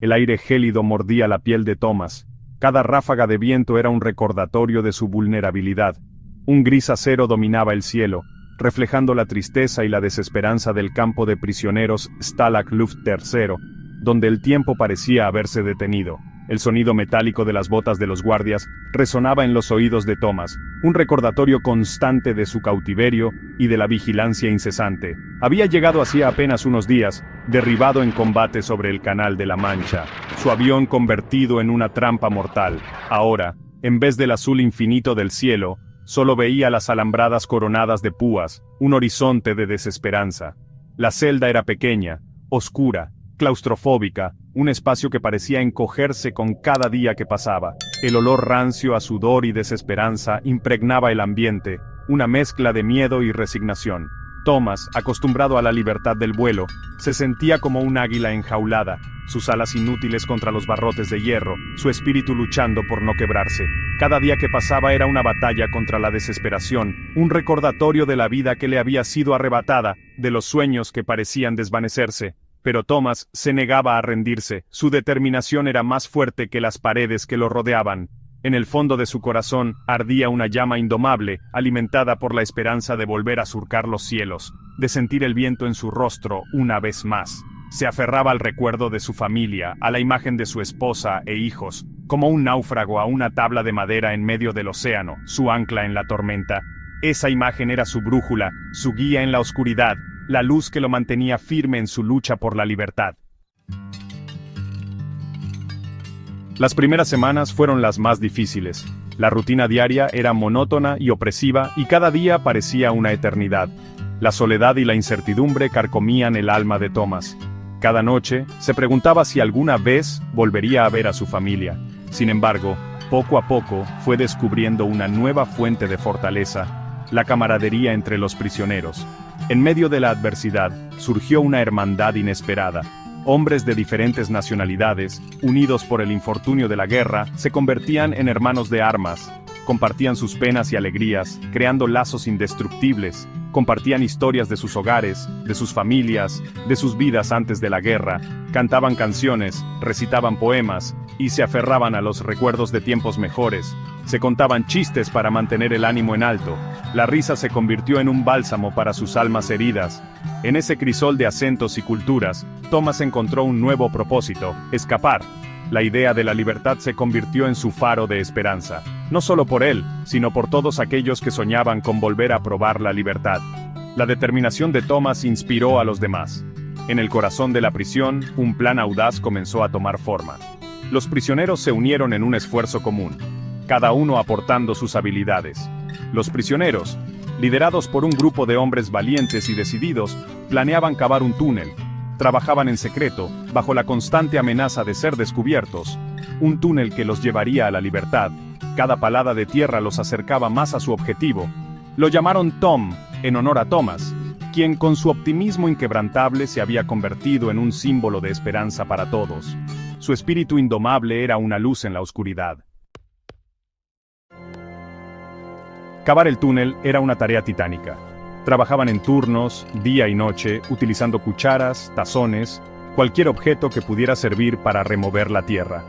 El aire gélido mordía la piel de Thomas. Cada ráfaga de viento era un recordatorio de su vulnerabilidad. Un gris acero dominaba el cielo, reflejando la tristeza y la desesperanza del campo de prisioneros Stalag Luft III, donde el tiempo parecía haberse detenido. El sonido metálico de las botas de los guardias resonaba en los oídos de Thomas, un recordatorio constante de su cautiverio y de la vigilancia incesante. Había llegado hacía apenas unos días, derribado en combate sobre el Canal de la Mancha, su avión convertido en una trampa mortal. Ahora, en vez del azul infinito del cielo, solo veía las alambradas coronadas de púas, un horizonte de desesperanza. La celda era pequeña, oscura, claustrofóbica, un espacio que parecía encogerse con cada día que pasaba. El olor rancio a sudor y desesperanza impregnaba el ambiente, una mezcla de miedo y resignación. Thomas, acostumbrado a la libertad del vuelo, se sentía como un águila enjaulada, sus alas inútiles contra los barrotes de hierro, su espíritu luchando por no quebrarse. Cada día que pasaba era una batalla contra la desesperación, un recordatorio de la vida que le había sido arrebatada, de los sueños que parecían desvanecerse. Pero Thomas se negaba a rendirse, su determinación era más fuerte que las paredes que lo rodeaban. En el fondo de su corazón ardía una llama indomable, alimentada por la esperanza de volver a surcar los cielos, de sentir el viento en su rostro una vez más. Se aferraba al recuerdo de su familia, a la imagen de su esposa e hijos, como un náufrago a una tabla de madera en medio del océano, su ancla en la tormenta. Esa imagen era su brújula, su guía en la oscuridad, la luz que lo mantenía firme en su lucha por la libertad. Las primeras semanas fueron las más difíciles. La rutina diaria era monótona y opresiva y cada día parecía una eternidad. La soledad y la incertidumbre carcomían el alma de Thomas. Cada noche se preguntaba si alguna vez volvería a ver a su familia. Sin embargo, poco a poco fue descubriendo una nueva fuente de fortaleza, la camaradería entre los prisioneros. En medio de la adversidad, surgió una hermandad inesperada. Hombres de diferentes nacionalidades, unidos por el infortunio de la guerra, se convertían en hermanos de armas. Compartían sus penas y alegrías, creando lazos indestructibles. Compartían historias de sus hogares, de sus familias, de sus vidas antes de la guerra. Cantaban canciones, recitaban poemas, y se aferraban a los recuerdos de tiempos mejores. Se contaban chistes para mantener el ánimo en alto. La risa se convirtió en un bálsamo para sus almas heridas. En ese crisol de acentos y culturas, Thomas encontró un nuevo propósito: escapar. La idea de la libertad se convirtió en su faro de esperanza, no solo por él, sino por todos aquellos que soñaban con volver a probar la libertad. La determinación de Thomas inspiró a los demás. En el corazón de la prisión, un plan audaz comenzó a tomar forma. Los prisioneros se unieron en un esfuerzo común, cada uno aportando sus habilidades. Los prisioneros, liderados por un grupo de hombres valientes y decididos, planeaban cavar un túnel. Trabajaban en secreto, bajo la constante amenaza de ser descubiertos. Un túnel que los llevaría a la libertad. Cada palada de tierra los acercaba más a su objetivo. Lo llamaron Tom, en honor a Thomas, quien con su optimismo inquebrantable se había convertido en un símbolo de esperanza para todos. Su espíritu indomable era una luz en la oscuridad. Cavar el túnel era una tarea titánica. Trabajaban en turnos, día y noche, utilizando cucharas, tazones, cualquier objeto que pudiera servir para remover la tierra.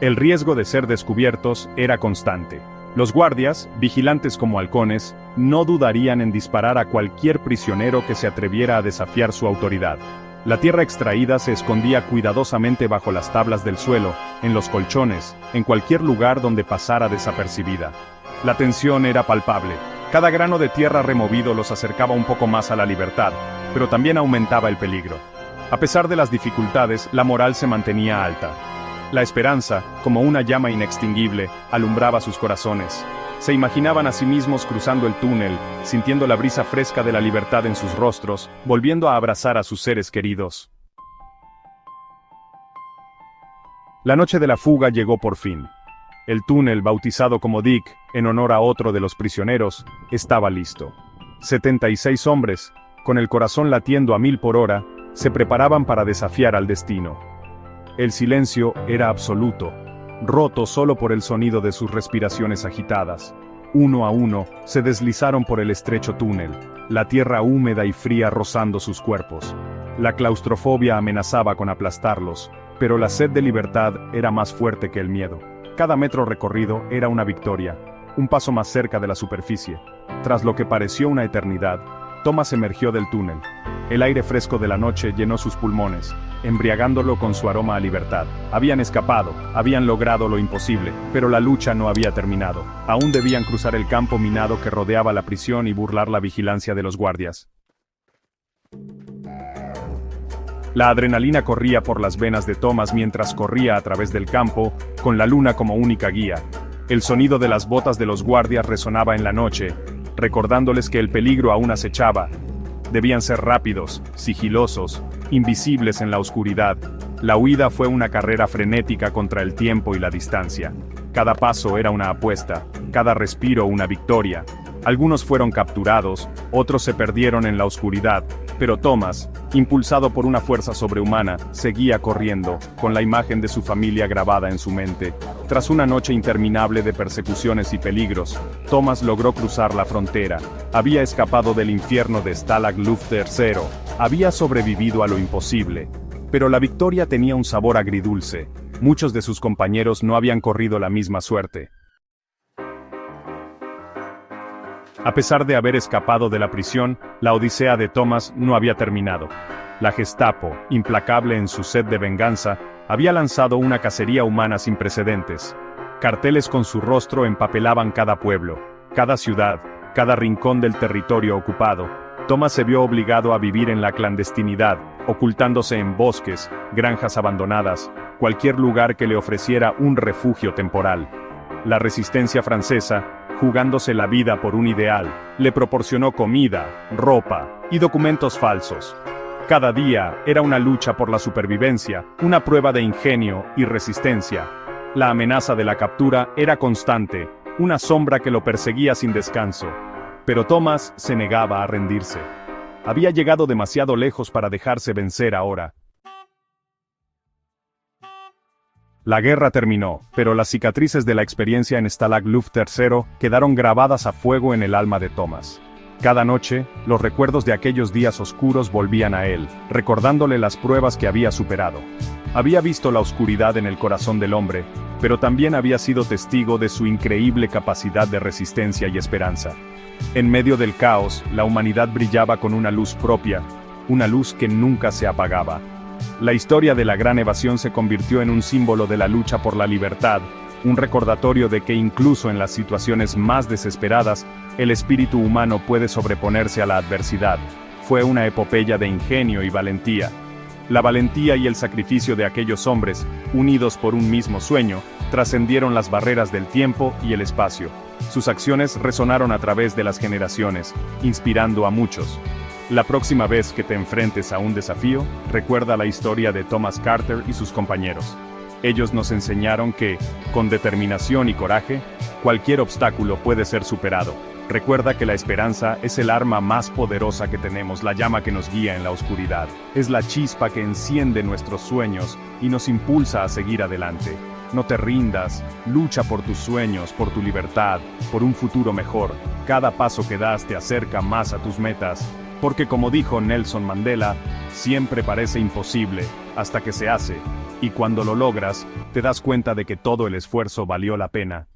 El riesgo de ser descubiertos era constante. Los guardias, vigilantes como halcones, no dudarían en disparar a cualquier prisionero que se atreviera a desafiar su autoridad. La tierra extraída se escondía cuidadosamente bajo las tablas del suelo, en los colchones, en cualquier lugar donde pasara desapercibida. La tensión era palpable. Cada grano de tierra removido los acercaba un poco más a la libertad, pero también aumentaba el peligro. A pesar de las dificultades, la moral se mantenía alta. La esperanza, como una llama inextinguible, alumbraba sus corazones. Se imaginaban a sí mismos cruzando el túnel, sintiendo la brisa fresca de la libertad en sus rostros, volviendo a abrazar a sus seres queridos. La noche de la fuga llegó por fin. El túnel, bautizado como Dick, en honor a otro de los prisioneros, estaba listo. 76 hombres, con el corazón latiendo a 1000 por hora, se preparaban para desafiar al destino. El silencio era absoluto, roto solo por el sonido de sus respiraciones agitadas. Uno a uno, se deslizaron por el estrecho túnel, la tierra húmeda y fría rozando sus cuerpos. La claustrofobia amenazaba con aplastarlos, Pero la sed de libertad era más fuerte que el miedo. Cada metro recorrido era una victoria, un paso más cerca de la superficie. Tras lo que pareció una eternidad, Thomas emergió del túnel. El aire fresco de la noche llenó sus pulmones, embriagándolo con su aroma a libertad. Habían escapado, habían logrado lo imposible, pero la lucha no había terminado. Aún debían cruzar el campo minado que rodeaba la prisión y burlar la vigilancia de los guardias. La adrenalina corría por las venas de Thomas mientras corría a través del campo, con la luna como única guía. El sonido de las botas de los guardias resonaba en la noche, recordándoles que el peligro aún acechaba. Debían ser rápidos, sigilosos, invisibles en la oscuridad. La huida fue una carrera frenética contra el tiempo y la distancia. Cada paso era una apuesta, cada respiro una victoria. Algunos fueron capturados, otros se perdieron en la oscuridad, pero Thomas, impulsado por una fuerza sobrehumana, seguía corriendo, con la imagen de su familia grabada en su mente. Tras una noche interminable de persecuciones y peligros, Thomas logró cruzar la frontera. Había escapado del infierno de Stalag Luft III, había sobrevivido a lo imposible. Pero la victoria tenía un sabor agridulce. Muchos de sus compañeros no habían corrido la misma suerte. A pesar de haber escapado de la prisión, la odisea de Thomas no había terminado. La Gestapo, implacable en su sed de venganza, había lanzado una cacería humana sin precedentes. Carteles con su rostro empapelaban cada pueblo, cada ciudad, cada rincón del territorio ocupado. Thomas se vio obligado a vivir en la clandestinidad, ocultándose en bosques, granjas abandonadas, cualquier lugar que le ofreciera un refugio temporal. La resistencia francesa, jugándose la vida por un ideal, le proporcionó comida, ropa y documentos falsos. Cada día era una lucha por la supervivencia, una prueba de ingenio y resistencia. La amenaza de la captura era constante, una sombra que lo perseguía sin descanso. Pero Thomas se negaba a rendirse. Había llegado demasiado lejos para dejarse vencer ahora. La guerra terminó, pero las cicatrices de la experiencia en Stalag Luft III quedaron grabadas a fuego en el alma de Thomas. Cada noche, los recuerdos de aquellos días oscuros volvían a él, recordándole las pruebas que había superado. Había visto la oscuridad en el corazón del hombre, pero también había sido testigo de su increíble capacidad de resistencia y esperanza. En medio del caos, la humanidad brillaba con una luz propia, una luz que nunca se apagaba. La historia de la Gran Evasión se convirtió en un símbolo de la lucha por la libertad, un recordatorio de que incluso en las situaciones más desesperadas, el espíritu humano puede sobreponerse a la adversidad. Fue una epopeya de ingenio y valentía. La valentía y el sacrificio de aquellos hombres, unidos por un mismo sueño, trascendieron las barreras del tiempo y el espacio. Sus acciones resonaron a través de las generaciones, inspirando a muchos. La próxima vez que te enfrentes a un desafío, recuerda la historia de Thomas Carter y sus compañeros. Ellos nos enseñaron que, con determinación y coraje, cualquier obstáculo puede ser superado. Recuerda que la esperanza es el arma más poderosa que tenemos, la llama que nos guía en la oscuridad. Es la chispa que enciende nuestros sueños y nos impulsa a seguir adelante. No te rindas, lucha por tus sueños, por tu libertad, por un futuro mejor. Cada paso que das te acerca más a tus metas. Porque como dijo Nelson Mandela, siempre parece imposible, hasta que se hace, y cuando lo logras, te das cuenta de que todo el esfuerzo valió la pena.